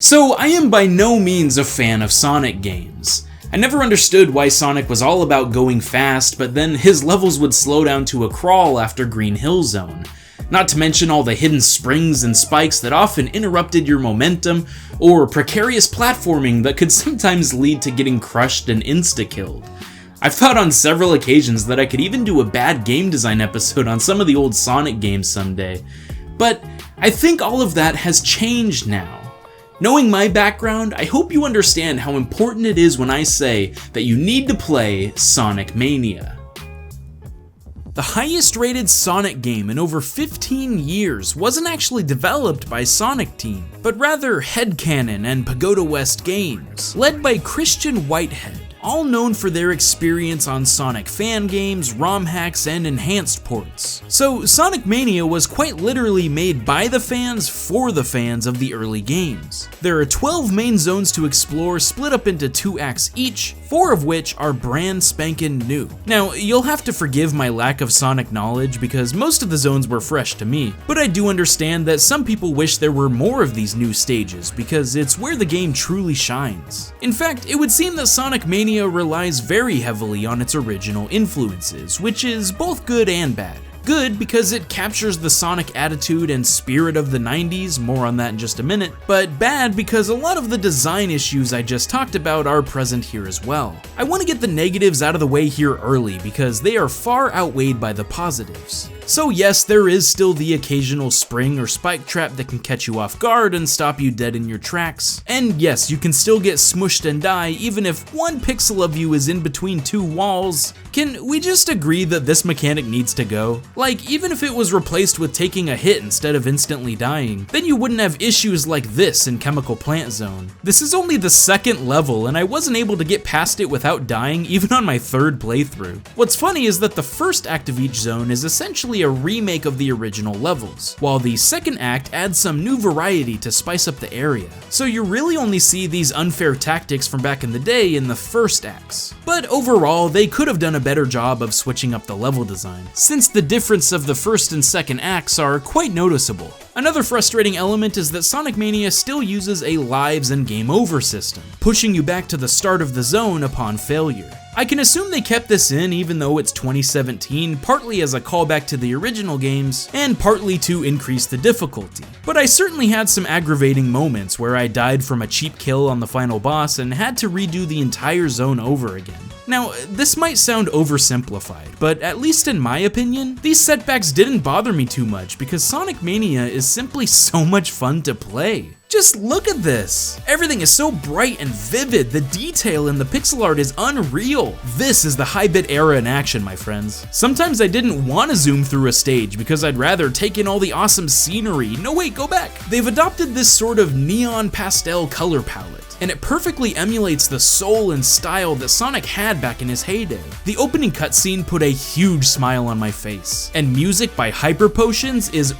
So I am by no means a fan of Sonic games. I never understood why Sonic was all about going fast, but then his levels would slow down to a crawl after Green Hill Zone. Not to mention all the hidden springs and spikes that often interrupted your momentum, or precarious platforming that could sometimes lead to getting crushed and insta-killed. I've thought on several occasions that I could even do a bad game design episode on some of the old Sonic games someday, but I think all of that has changed now. Knowing my background, I hope you understand how important it is when I say that you need to play Sonic Mania. The highest rated Sonic game in over 15 years wasn't actually developed by Sonic Team, but rather Headcanon and Pagoda West Games, led by Christian Whitehead, all known for their experience on Sonic fan games, ROM hacks, and enhanced ports. So Sonic Mania was quite literally made by the fans for the fans of the early games. There are 12 main zones to explore, split up into 2 acts each, 4 of which are brand spankin' new. Now, you'll have to forgive my lack of Sonic knowledge because most of the zones were fresh to me, but I do understand that some people wish there were more of these new stages because it's where the game truly shines. In fact, it would seem that Sonic Mania relies very heavily on its original influences, which is both good and bad. Good because it captures the Sonic attitude and spirit of the 90s, more on that in just a minute, but bad because a lot of the design issues I just talked about are present here as well. I want to get the negatives out of the way here early because they are far outweighed by the positives. So yes, there is still the occasional spring or spike trap that can catch you off guard and stop you dead in your tracks. And yes, you can still get smushed and die even if 1 pixel of you is in between 2 walls. Can we just agree that this mechanic needs to go? Like, even if it was replaced with taking a hit instead of instantly dying, then you wouldn't have issues like this in Chemical Plant Zone. This is only the 2nd level and I wasn't able to get past it without dying even on my 3rd playthrough. What's funny is that the 1st act of each zone is essentially a remake of the original levels, while the 2nd act adds some new variety to spice up the area. So you really only see these unfair tactics from back in the day in the 1st acts. But overall, they could have done a better job of switching up the level design, since the difference of the 1st and 2nd acts are quite noticeable. Another frustrating element is that Sonic Mania still uses a lives and game over system, pushing you back to the start of the zone upon failure. I can assume they kept this in even though it's 2017, partly as a callback to the original games, and partly to increase the difficulty. But I certainly had some aggravating moments where I died from a cheap kill on the final boss and had to redo the entire zone over again. Now, this might sound oversimplified, but at least in my opinion, these setbacks didn't bother me too much because Sonic Mania is simply so much fun to play. Just look at this! Everything is so bright and vivid, the detail in the pixel art is unreal. This is the high-bit era in action, my friends. Sometimes I didn't want to zoom through a stage because I'd rather take in all the awesome scenery. No wait, go back! They've adopted this sort of neon pastel color palette, and it perfectly emulates the soul and style that Sonic had back in his heyday. The opening cutscene put a huge smile on my face, and music by Hyper Potions is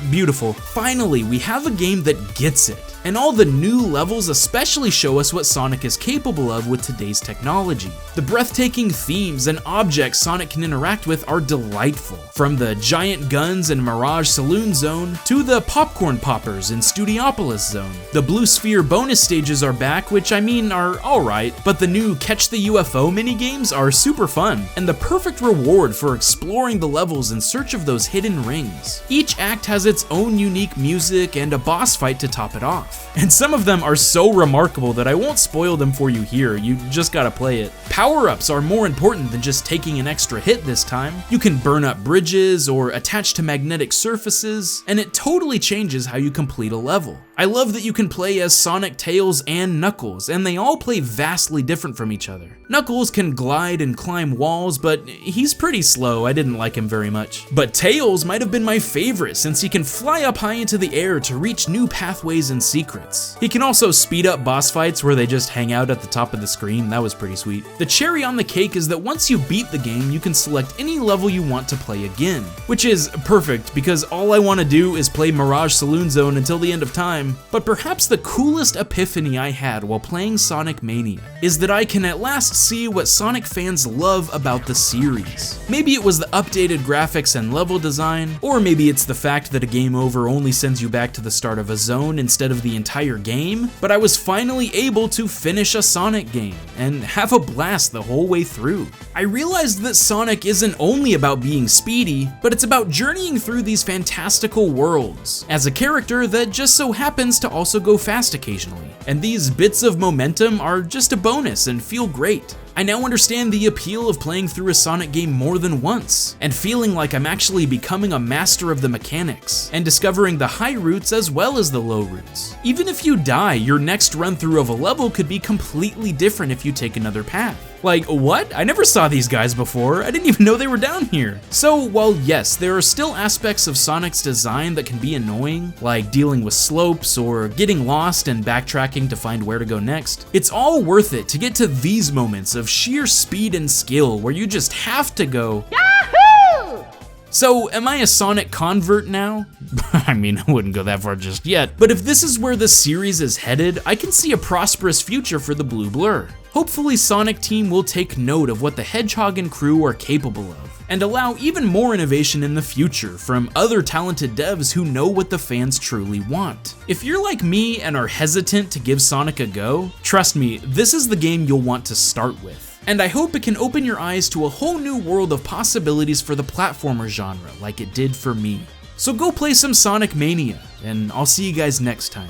beautiful. Finally, we have a game that gets it. And all the new levels especially show us what Sonic is capable of with today's technology. The breathtaking themes and objects Sonic can interact with are delightful. From the giant guns in Mirage Saloon Zone to the popcorn poppers in Studiopolis Zone. The Blue Sphere bonus stages are back, which I mean are alright, but the new Catch the UFO minigames are super fun, and the perfect reward for exploring the levels in search of those hidden rings. Each act has its own unique music and a boss fight to top it off. And some of them are so remarkable that I won't spoil them for you here, you just gotta play it. Power-ups are more important than just taking an extra hit this time. You can burn up bridges or attach to magnetic surfaces, and it totally changes how you complete a level. I love that you can play as Sonic, Tails, and Knuckles, and they all play vastly different from each other. Knuckles can glide and climb walls, but he's pretty slow, I didn't like him very much. But Tails might have been my favorite since he can fly up high into the air to reach new pathways and secrets. He can also speed up boss fights where they just hang out at the top of the screen, that was pretty sweet. The cherry on the cake is that once you beat the game, you can select any level you want to play again, which is perfect because all I want to do is play Mirage Saloon Zone until the end of time. But perhaps the coolest epiphany I had while playing Sonic Mania is that I can at last see what Sonic fans love about the series. Maybe it was the updated graphics and level design, or maybe it's the fact that a game over only sends you back to the start of a zone instead of the entire game, but I was finally able to finish a Sonic game and have a blast the whole way through. I realized that Sonic isn't only about being speedy, but it's about journeying through these fantastical worlds as a character that just so happens to also go fast occasionally. And these bits of momentum are just a bonus and feel great. I now understand the appeal of playing through a Sonic game more than once, and feeling like I'm actually becoming a master of the mechanics, and discovering the high routes as well as the low routes. Even if you die, your next run through of a level could be completely different if you take another path. Like, what? I never saw these guys before. I didn't even know they were down here. So, while yes, there are still aspects of Sonic's design that can be annoying, like dealing with slopes or getting lost and backtracking to find where to go next, it's all worth it to get to these moments of sheer speed and skill where you just have to go, Yahoo! So, am I a Sonic convert now? I mean, I wouldn't go that far just yet, but if this is where the series is headed, I can see a prosperous future for the Blue Blur. Hopefully Sonic Team will take note of what the Hedgehog and crew are capable of, and allow even more innovation in the future from other talented devs who know what the fans truly want. If you're like me and are hesitant to give Sonic a go, trust me, this is the game you'll want to start with. And I hope it can open your eyes to a whole new world of possibilities for the platformer genre like it did for me. So go play some Sonic Mania, and I'll see you guys next time.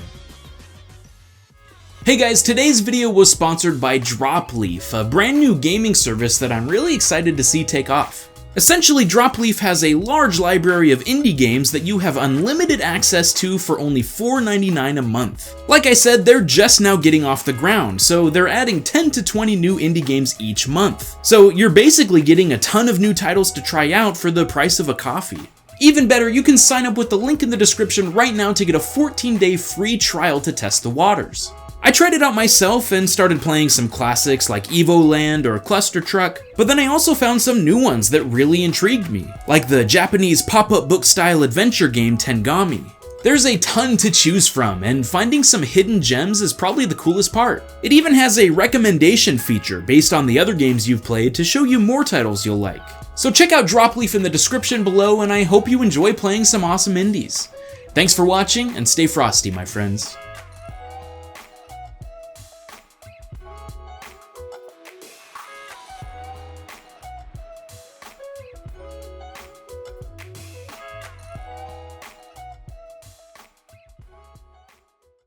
Hey guys, today's video was sponsored by Dropleaf, a brand new gaming service that I'm really excited to see take off. Essentially, Dropleaf has a large library of indie games that you have unlimited access to for only $4.99 a month. Like I said, they're just now getting off the ground, so they're adding 10 to 20 new indie games each month. So you're basically getting a ton of new titles to try out for the price of a coffee. Even better, you can sign up with the link in the description right now to get a 14-day free trial to test the waters. I tried it out myself and started playing some classics like Evoland or Cluster Truck, but then I also found some new ones that really intrigued me, like the Japanese pop-up book style adventure game Tengami. There's a ton to choose from, and finding some hidden gems is probably the coolest part. It even has a recommendation feature based on the other games you've played to show you more titles you'll like. So check out Dropleaf in the description below, and I hope you enjoy playing some awesome indies. Thanks for watching, and stay frosty, my friends.